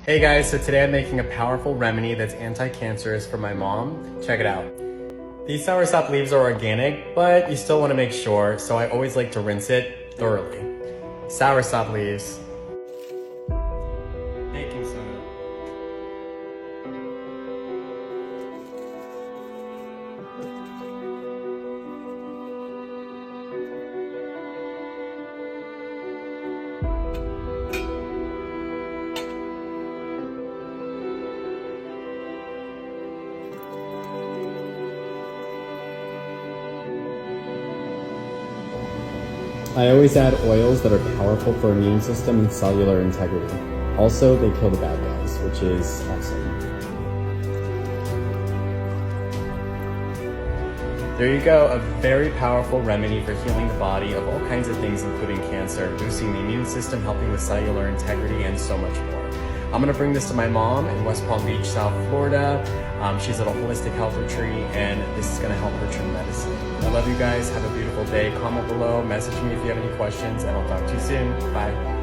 Hey guys, so today I'm making a powerful remedy that's anti-cancerous for my mom. Check it out. These soursop leaves are organic, but you still want to make sure, so I always like to rinse it thoroughly. Soursop leaves. Baking soda. I always add oils that are powerful for immune system and cellular integrity. Also, they kill the bad guys, which is awesome. There you go, a very powerful remedy for healing the body of all kinds of things, including cancer, boosting the immune system, helping with cellular integrity, and so much more. I'm gonna bring this to my mom in West Palm Beach, South Florida. She's at a holistic health retreat, and this is gonna help her tremendously. I love you guys. Have a beautiful day. Comment below, message me if you have any questions, and I'll talk to you soon. Bye.